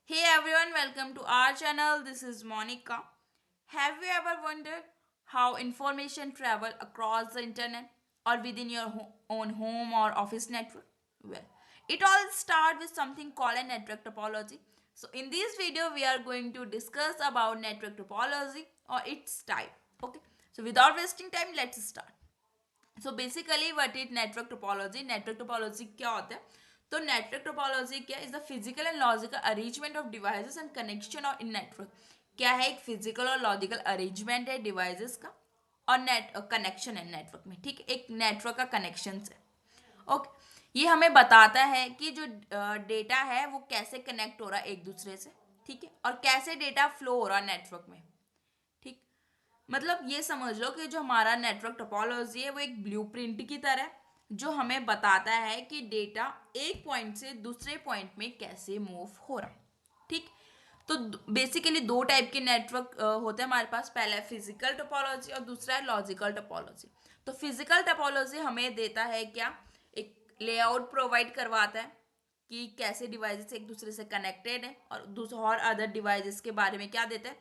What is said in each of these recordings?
Hey everyone, welcome to our channel. This is Monica. Have you ever wondered how information travel across the internet or within your own home or office network? Well, it all starts with something called a network topology. So in this video, we are going to discuss about network topology or its type. Okay. So without wasting time, let's start. So basically what is network topology क्या होता है? तो network topology क्या is the physical and logical arrangement of devices and connection of in network. क्या है? एक physical और logical arrangement है डिवाइसेस का और नेट कनेक्शन है नेटवर्क में. ठीक है, एक नेटवर्क का कनेक्शन है. ओके, ये हमें बताता है कि जो डेटा है वो कैसे कनेक्ट हो रहा है एक दूसरे से. ठीक है, और कैसे डेटा फ्लो हो रहा है नेटवर्क में. ठीक, मतलब ये समझ लो कि जो हमारा नेटवर्क टोपोलॉजी है वो एक ब्लूप्रिंट की तरह है, जो हमें बताता है कि डेटा एक पॉइंट से दूसरे पॉइंट में कैसे मूव हो रहा. ठीक, तो बेसिकली दो टाइप के नेटवर्क होते हैं हमारे पास. पहला है फिजिकल टोपोलॉजी और दूसरा है लॉजिकल टोपोलॉजी. तो फिजिकल टोपोलॉजी हमें देता है क्या? एक लेआउट प्रोवाइड करवाता है कि कैसे डिवाइसेस एक दूसरे से कनेक्टेड है, और दूसरे और अदर डिवाइसेस के बारे में क्या देता है?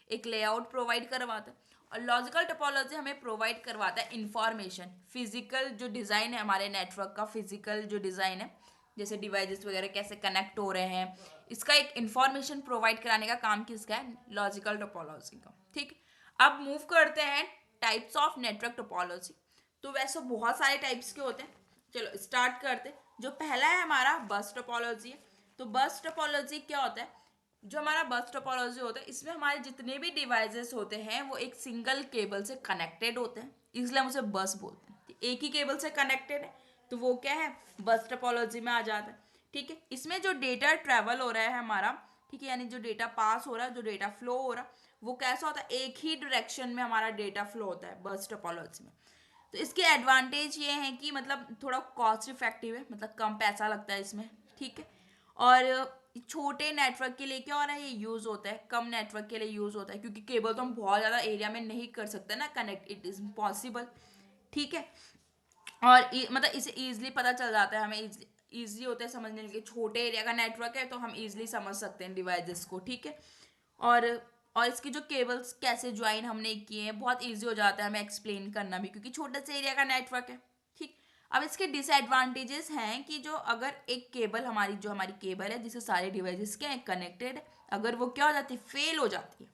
एक लेआउट प्रोवाइड करवाता है. और लॉजिकल टोपोलॉजी हमें प्रोवाइड करवाता है इंफॉर्मेशन. फिजिकल जो डिज़ाइन है हमारे नेटवर्क का, फिजिकल जो डिज़ाइन है जैसे डिवाइसेस वगैरह कैसे कनेक्ट हो रहे हैं, इसका एक इंफॉर्मेशन प्रोवाइड कराने का काम किसका है? लॉजिकल टोपोलॉजी का. ठीक, अब मूव करते हैं टाइप्स ऑफ नेटवर्क टोपोलॉजी. तो वैसे बहुत सारे टाइप्स के होते हैं. चलो स्टार्ट करते हैं. जो पहला है हमारा बस टोपोलॉजी है. तो बस टोपोलॉजी क्या होता है? जो हमारा बस टोपोलॉजी होता है इसमें हमारे जितने भी डिवाइसेस होते हैं वो एक सिंगल केबल से कनेक्टेड होते हैं, इसलिए हम उसे बस बोलते हैं. एक ही केबल से कनेक्टेड है तो वो क्या है? बस टोपोलॉजी में आ जाता है. ठीक है, इसमें जो डेटा ट्रेवल हो रहा है हमारा, ठीक है, यानी जो डेटा पास हो रहा है, जो डेटा फ्लो हो रहा है, वो कैसा होता है? एक ही डायरेक्शन में हमारा डेटा फ्लो होता है बस टोपोलॉजी में. तो इसके एडवांटेज ये हैं कि मतलब थोड़ा कॉस्ट इफेक्टिव है, मतलब कम पैसा लगता है इसमें. ठीक है, और छोटे नेटवर्क के लिए क्या हो रहा है? ये यूज़ होता है, कम नेटवर्क के लिए यूज़ होता है, क्योंकि केबल तो हम बहुत ज़्यादा एरिया में नहीं कर सकते ना कनेक्ट, इट इज़ पॉसिबल. ठीक है, और मतलब इसे ईजिली पता चल जाता है हमें, ईजिली होता है समझने के लिए. छोटे एरिया का नेटवर्क है तो हम ईजिली समझ सकते हैं डिवाइसेस को. ठीक है, और और इसकी जो केबल्स कैसे ज्वाइन हमने किए हैं बहुत ईजी हो जाता है हमें एक्सप्लेन करना भी, क्योंकि छोटे से एरिया का नेटवर्क है. ठीक, अब इसके डिसएडवांटेजेस हैं कि जो अगर एक केबल हमारी, जो हमारी केबल है जिससे सारे डिवाइसेस के कनेक्टेड है, अगर वो क्या हो जाती है? फेल हो जाती है,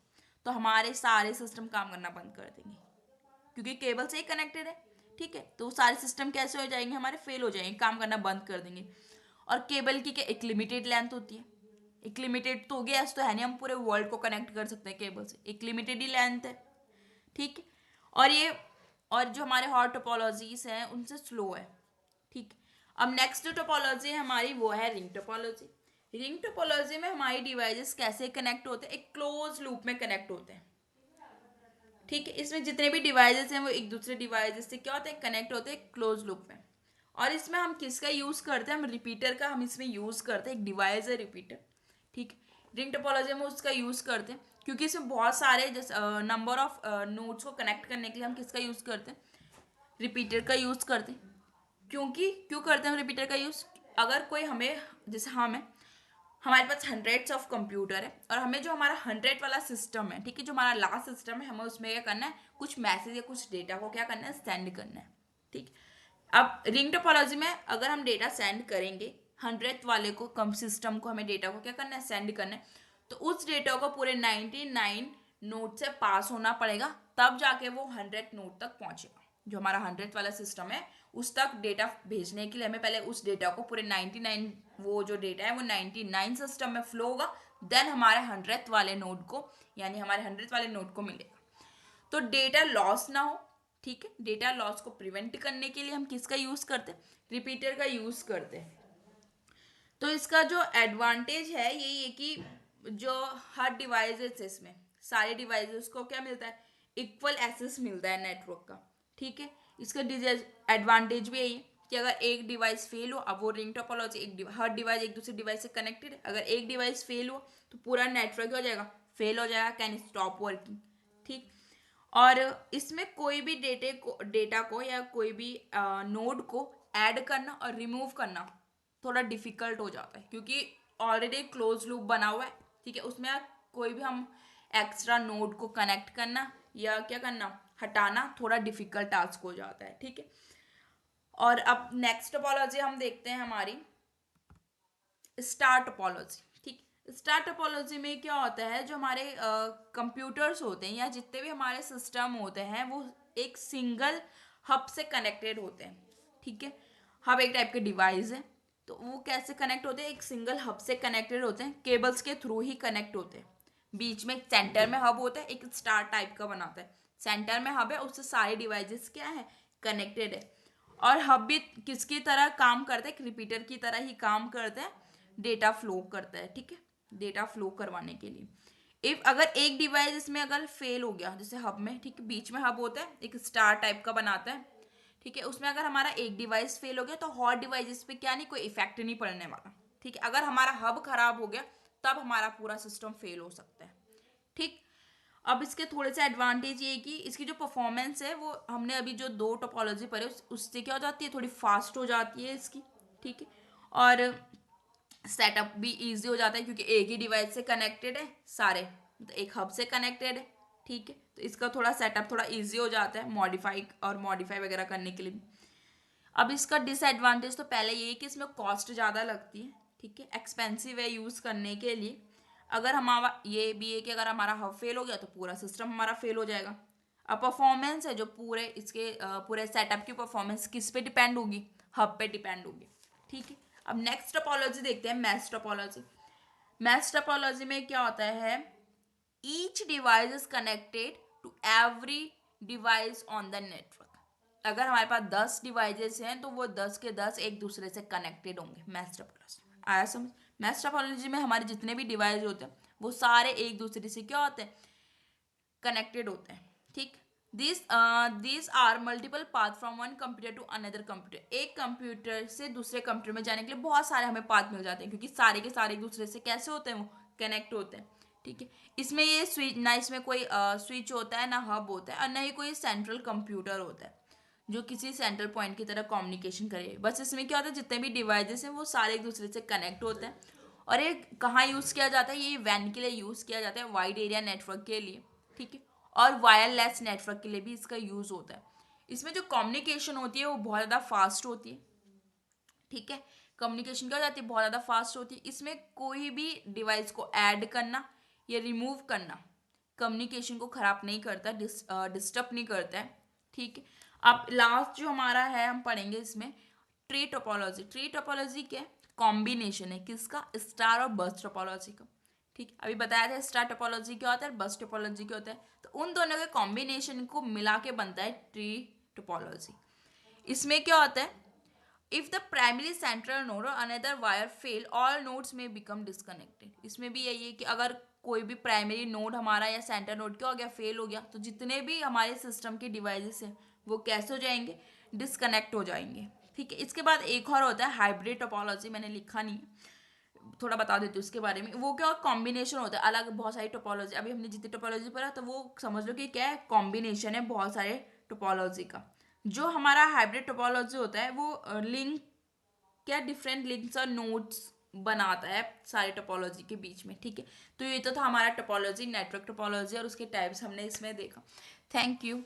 तो हमारे सारे सिस्टम काम करना बंद कर देंगे, क्योंकि केबल से ही कनेक्टेड है. ठीक है, तो सारे सिस्टम कैसे हो जाएंगे? हमारे फेल हो जाएंगे, काम करना बंद कर देंगे. और केबल की क्या एक लिमिटेड लेंथ होती है. एक लिमिटेड तो गैस तो है नहीं, हम पूरे वर्ल्ड को कनेक्ट कर सकते हैं केबल से, एक लिमिटेड ही लेंथ है. ठीक है, और ये और जो हमारे हॉट टोपोलॉजीज हैं उनसे स्लो है. ठीक, अब नेक्स्ट टोपोलॉजी है हमारी, वो है रिंग टोपोलॉजी. रिंग टोपोलॉजी में हमारी डिवाइसेस कैसे कनेक्ट होते हैं? एक क्लोज लूप में कनेक्ट होते हैं. ठीक है, इसमें जितने भी डिवाइसेस हैं वो एक दूसरे डिवाइसेस से क्या होते हैं? कनेक्ट होते हैं क्लोज लूप में. और इसमें हम किसका यूज़ करते हैं? हम रिपीटर का हम इसमें यूज़ करते हैं. एक डिवाइस है रिपीटर. ठीक, रिंग टोपोलॉजी में उसका यूज़ करते हैं क्योंकि इसमें बहुत सारे जैसे नंबर ऑफ नोड्स को कनेक्ट करने के लिए हम किसका यूज़ करते हैं? रिपीटर का यूज़ करते हैं. क्योंकि क्यों करते हैं हम रिपीटर का यूज़? अगर कोई हमें, जैसे हमें, हमारे पास हंड्रेड्स ऑफ कंप्यूटर है और हमें जो हमारा हंड्रेड वाला सिस्टम है, ठीक है, जो हमारा लास्ट सिस्टम है, हमें उसमें क्या करना है? कुछ मैसेज या कुछ डेटा को क्या करना है? सेंड करना है. ठीक, अब रिंग टोपोलॉजी में अगर हम डेटा सेंड करेंगे हंड्रेड वाले को, कम सिस्टम को, हमें डेटा को क्या करना है? सेंड करना है. तो उस डेटा को पूरे 99 नोड से पास होना पड़ेगा, तब जाके वो 100 नोड तक पहुंचेगा. जो हमारा 100 वाला सिस्टम है उस तक डेटा भेजने के लिए हमें पहले उस डेटा को पूरे 99, वो जो डेटा है वो 99 सिस्टम में फ्लो होगा, देन हमारे 100 वाले नोड को, यानी हमारे 100 वाले नोड को मिलेगा. तो डेटा लॉस ना हो. ठीक है, डेटा लॉस को प्रिवेंट करने के लिए हम किसका यूज़ करते हैं? रिपीटर का यूज़ करते हैं. तो इसका जो एडवांटेज है यही है कि जो हर डिवाइसेस है इसमें, सारे डिवाइसेस को क्या मिलता है? इक्वल एक्सेस मिलता है नेटवर्क का. ठीक है, इसका एडवांटेज भी यही है कि अगर एक डिवाइस फेल हो, अब वो रिंग टोपोलॉजी, हर डिवाइस एक दूसरे डिवाइस से कनेक्टेड है, अगर एक डिवाइस फेल हो तो पूरा नेटवर्क हो जाएगा, फेल हो जाएगा, कैन स्टॉप वर्किंग. ठीक, और इसमें कोई भी डेटा को या कोई भी नोड को ऐड करना और रिमूव करना थोड़ा डिफिकल्ट हो जाता है, क्योंकि ऑलरेडी क्लोज लूप बना हुआ है. ठीक है, उसमें कोई भी हम एक्स्ट्रा नोड को कनेक्ट करना या क्या करना, हटाना थोड़ा डिफिकल्ट टास्क हो जाता है। ठीक है, और अब नेक्स्ट टोपोलॉजी हम देखते हैं हमारी स्टार टोपोलॉजी। ठीक, स्टार टोपोलॉजी में क्या होता है, जो हमारे कंप्यूटर्स होते हैं या जितने भी हमारे सिस्टम होते हैं वो एक सिंगल हब से कनेक्टेड होते हैं। ठीक है, हब एक टाइप के डिवाइस है, तो वो कैसे कनेक्ट होते हैं, एक सिंगल हब से कनेक्टेड होते हैं, केबल्स के थ्रू ही कनेक्ट होते हैं। बीच में सेंटर में हब होता है, एक स्टार टाइप का बनाता है, सेंटर में हब है, उससे सारे डिवाइसेस क्या है, कनेक्टेड है। और हब भी किसकी तरह काम करते हैं, एक रिपीटर की तरह ही काम करते हैं, डेटा फ्लो करता है। ठीक है, डेटा फ्लो करवाने के लिए इफ अगर एक डिवाइस इसमें अगर फेल हो गया, जैसे हब में, ठीक है, बीच में हब होता है, एक स्टार टाइप का बनाता है। ठीक है, उसमें अगर हमारा एक डिवाइस फेल हो गया तो हॉट डिवाइसेस पे क्या नहीं, कोई इफेक्ट नहीं पड़ने वाला। ठीक है, अगर हमारा हब खराब हो गया तब हमारा पूरा सिस्टम फेल हो सकता है। ठीक, अब इसके थोड़े से एडवांटेज ये कि इसकी जो परफॉर्मेंस है वो हमने अभी जो दो टोपोलॉजी पढ़े उससे क्या हो जाती है, थोड़ी फास्ट हो जाती है इसकी। ठीक है, और सेटअप भी इजी हो जाता है क्योंकि एक ही डिवाइस से कनेक्टेड है सारे, तो एक हब से कनेक्टेड है। ठीक है, तो इसका थोड़ा सेटअप थोड़ा इजी हो जाता है मॉडिफाई वगैरह करने के लिए भी। अब इसका डिसएडवांटेज तो पहले ये है कि इसमें कॉस्ट ज़्यादा लगती है। ठीक है, एक्सपेंसिव है यूज़ करने के लिए। अगर हमारा ये भी है कि अगर हमारा हब फेल हो गया तो पूरा सिस्टम हमारा फेल हो जाएगा। अब परफॉर्मेंस है जो पूरे इसके पूरे सेटअप की परफॉर्मेंस किस पे डिपेंड होगी, हब पे डिपेंड होगी। ठीक है, अब नेक्स्ट टोपोलॉजी देखते हैं, मैश टोपोलॉजी। मैश टोपोलॉजी में क्या होता है, each device is connected to every device on the network. अगर हमारे पास 10 डिवाइसेस हैं तो वो 10 के 10 एक दूसरे से कनेक्टेड होंगे मैश टोपोलॉजी। आया समझ, मैश टोपोलॉजी में हमारे जितने भी डिवाइस होते हैं वो सारे एक दूसरे से क्या होते हैं, कनेक्टेड होते हैं। ठीक, this are multiple path from one computer to another computer. एक कंप्यूटर से दूसरे कंप्यूटर में जाने के लिए बहुत सारे हमें पाथ मिल जाते हैं क्योंकि सारे के सारे एक दूसरे से कैसे होते हैं, वो कनेक्ट होते हैं। ठीक है, इसमें ये स्विच ना, इसमें कोई स्विच होता है ना हब होता है और ना ही कोई सेंट्रल कंप्यूटर होता है जो किसी सेंट्रल पॉइंट की तरह कम्युनिकेशन करे। बस इसमें क्या होता है, जितने भी डिवाइसेस हैं वो सारे एक दूसरे से कनेक्ट होते हैं। और ये कहाँ यूज़ किया जाता है, ये वैन के लिए यूज़ किया जाता है, वाइड एरिया नेटवर्क के लिए। ठीक है, और वायरलेस नेटवर्क के लिए भी इसका यूज़ होता है। इसमें जो कम्युनिकेशन होती है वो बहुत ज़्यादा फास्ट होती है। ठीक है, कम्युनिकेशन क्या हो जाती है, बहुत ज़्यादा फास्ट होती है। इसमें कोई भी डिवाइस को ऐड करना या रिमूव करना कम्युनिकेशन को ख़राब नहीं करता, डिस्टर्ब नहीं करता है। ठीक है, अब लास्ट जो हमारा है हम पढ़ेंगे इसमें ट्री टोपोलॉजी। ट्री टोपोलॉजी क्या है, कॉम्बिनेशन है किसका, स्टार और बस टोपोलॉजी का। ठीक, अभी बताया था स्टार टोपोलॉजी क्या होता है, बस टोपोलॉजी क्या होता है, तो उन दोनों के कॉम्बिनेशन को मिला के बनता है ट्री टोपोलॉजी। इसमें क्या होता है, if the primary central node और another wire fail all nodes में बिकम डिस्कनेक्टेड। इसमें भी यही है कि अगर कोई भी प्राइमरी नोड हमारा या सेंटर नोड क्या हो गया, फेल हो गया, तो जितने भी हमारे सिस्टम के डिवाइसेस हैं वो कैसे हो जाएंगे, डिस्कनेक्ट हो जाएंगे। ठीक है, इसके बाद एक और होता है हाइब्रिड टोपोलॉजी, मैंने लिखा नहीं है, थोड़ा बता देती हूँ उसके बारे में। वो क्या कॉम्बिनेशन होता है, अलग बहुत सारी टोपोलॉजी, अभी हमने जितनी टोपोलॉजी पढ़ा तो वो समझ लो कि क्या है, कॉम्बिनेशन है बहुत सारे टोपोलॉजी का। जो हमारा हाइब्रिड टोपोलॉजी होता है वो लिंक क्या, डिफरेंट लिंक्स और नोड्स बनाता है सारे टोपोलॉजी के बीच में। ठीक है, तो ये तो था हमारा टोपोलॉजी, नेटवर्क टोपोलॉजी और उसके टाइप्स हमने इसमें देखा। Thank you.